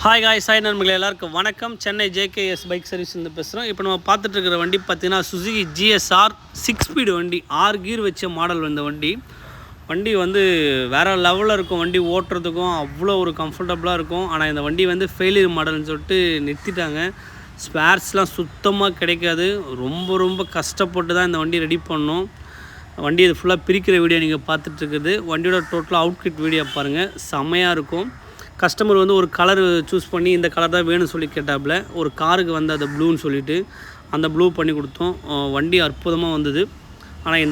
Hi guys, hi நண்பர்களே, எல்லாருக்கும் வணக்கம். சென்னை ஜேகேஎஸ் பைக் சர்வீஸ்லேருந்து பேசுகிறோம். இப்போ நம்ம பார்த்துட்டு இருக்கிற வண்டி பார்த்தீங்கன்னா சுசுகி ஜிஎஸ்ஆர் 6 ஸ்பீடு வண்டி, 6 கீர் வச்ச மாடல். இந்த வண்டி வந்து வேறு லெவலில் இருக்கும். வண்டி ஓட்டுறதுக்கும் அவ்வளோ ஒரு கம்ஃபர்டபுளாக இருக்கும். ஆனால் இந்த வண்டி வந்து ஃபெயிலியர் மாடல்னு சொல்லிட்டு நிறுத்திட்டாங்க. ஸ்பேர்ஸ்லாம் சுத்தமாக கிடைக்காது. ரொம்ப கஷ்டப்பட்டு தான் இந்த வண்டி ரெடி பண்ணோம். வண்டி இது ஃபுல்லாக பிரிக்கிற வீடியோ நீங்கள் பார்த்துட்ருக்குது. வண்டியோட டோட்டலாக அவுட்கிட் வீடியோ பாருங்கள், செம்மையாக இருக்கும். கஸ்டமர் வந்து ஒரு கலர் சூஸ் பண்ணி இந்த கலர் தான் வேணும்னு சொல்லி கேட்டாப்புல. ஒரு காருக்கு வந்து அது ப்ளூன்னு சொல்லிவிட்டு அந்த ப்ளூ பண்ணி கொடுத்தோம். வண்டி அற்புதமாக வந்தது. ஆனால்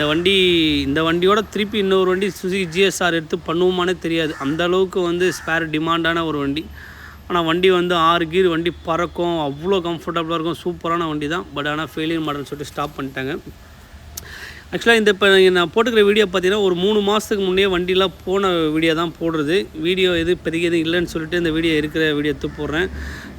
இந்த வண்டியோட திருப்பி இன்னொரு வண்டி சுசுகி ஜிஎஸ்ஆர் எடுத்து பண்ணுவோமானே தெரியாது. அந்தளவுக்கு வந்து ஸ்பேர் டிமாண்டான ஒரு வண்டி. ஆனால் வண்டி வந்து 6 கீர் வண்டி பறக்கும், அவ்வளோ கம்ஃபர்டபுளாக இருக்கும். சூப்பரான வண்டி தான். பட் ஆனால் ஃபெயிலியர் மாடல்னு சொல்லிட்டு ஸ்டாப் பண்ணிட்டாங்க. ஆக்சுவலாக இப்போ நான் போட்டுக்கிற வீடியோ பார்த்தீங்கன்னா ஒரு 3 மாதத்துக்கு முன்னே வண்டிலாம் போன வீடியோ தான் போடுறது. வீடியோ பெரிய எதுவும் இல்லைன்னு சொல்லிட்டு இந்த வீடியோ இருக்கிற வீடியோ எடுத்து போடுறேன்.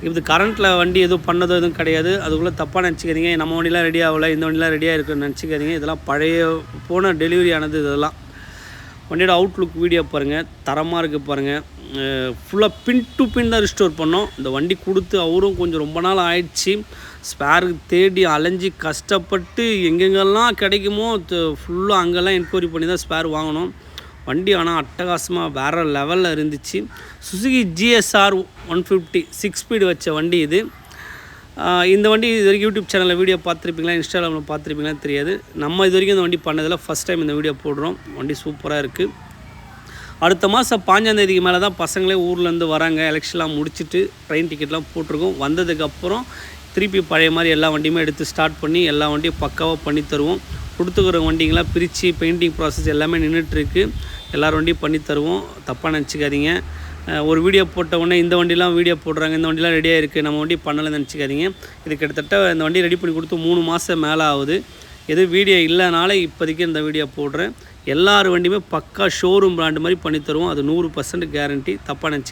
இது கரண்ட்டில் வண்டி எதுவும் பண்ணதோ எதுவும் கிடையாது. அதுக்குள்ளே தப்பாக நினச்சிக்காதீங்க. நம்ம வண்டிலாம் ரெடி ஆகலை, இந்த வண்டிலாம் ரெடியாக இருக்குன்னு நினச்சிக்காதீங்க. இதெல்லாம் பழைய போன டெலிவரி ஆனது. இதெல்லாம் வண்டியோட அவுட்லுக் வீடியோ பாருங்கள், தரமாக இருக்குது பாருங்கள். ஃபுல்லாக பின் டு பின் தான் ரிஸ்டோர் பண்ணோம். இந்த வண்டி கொடுத்து அவரும் கொஞ்சம் ரொம்ப நாள் ஆயிடுச்சு. ஸ்பேருக்கு தேடி அலைஞ்சி கஷ்டப்பட்டு எங்கெங்கெல்லாம் கிடைக்குமோ ஃபுல்லாக அங்கெல்லாம் என்கொயரி பண்ணி தான் ஸ்பேர் வாங்கினோம். வண்டி ஆனால் அட்டகாசமாக வேறு லெவலில் இருந்துச்சு. சுசுகி ஜிஎஸ்ஆர் 150 6 ஸ்பீடு வச்ச வண்டி இது. இந்த வண்டி இது வரைக்கும் யூடியூப் சேனலில் வீடியோ பார்த்துருப்பீங்களா, இன்ஸ்டாகிராமில் பார்த்துருப்பீங்களா தெரியாது. நம்ம இது வரைக்கும் இந்த வண்டி பண்ணதில் ஃபஸ்ட் டைம் இந்த வீடியோ போடுறோம். வண்டி சூப்பராக இருக்குது. அடுத்த மாதம் 5ஆம் தேதிக்கு மேலே தான் பசங்களே ஊர்லேருந்து வராங்க. எலெக்ஷன்லாம் முடிச்சுட்டு ட்ரெயின் டிக்கெட்லாம் போட்டிருக்கோம். வந்ததுக்கப்புறம் திருப்பி பழைய மாதிரி எல்லா வண்டியுமே எடுத்து ஸ்டார்ட் பண்ணி எல்லா வண்டியும் பக்காவாக பண்ணி தருவோம். கொடுத்துக்கிற வண்டிங்களாம் பிரித்து பெயிண்டிங் ப்ராசஸ் எல்லாமே நின்றுட்டுருக்கு. எல்லார் வண்டியும் பண்ணி தருவோம். தப்பாக நினச்சிக்காதீங்க. ஒரு வீடியோ போட்ட உடனே இந்த வண்டிலாம் வீடியோ போடுறாங்க, இந்த வண்டிலாம் ரெடியாக இருக்குது, நம்ம வண்டி பண்ணலைன்னு நினச்சிக்காதீங்க. இது கிட்டத்தட்ட இந்த வண்டி ரெடி பண்ணி கொடுத்து 3 மாதம் மேலே ஆகுது. எதுவும் வீடியோ இல்லைனால இப்போதைக்கு இந்த வீடியோ போடுறேன். எல்லார் வண்டியுமே பக்கா ஷோரூம் பிராண்டு மாதிரி பண்ணி தருவோம். அது 100% கேரண்டி. தப்பாக நினச்சி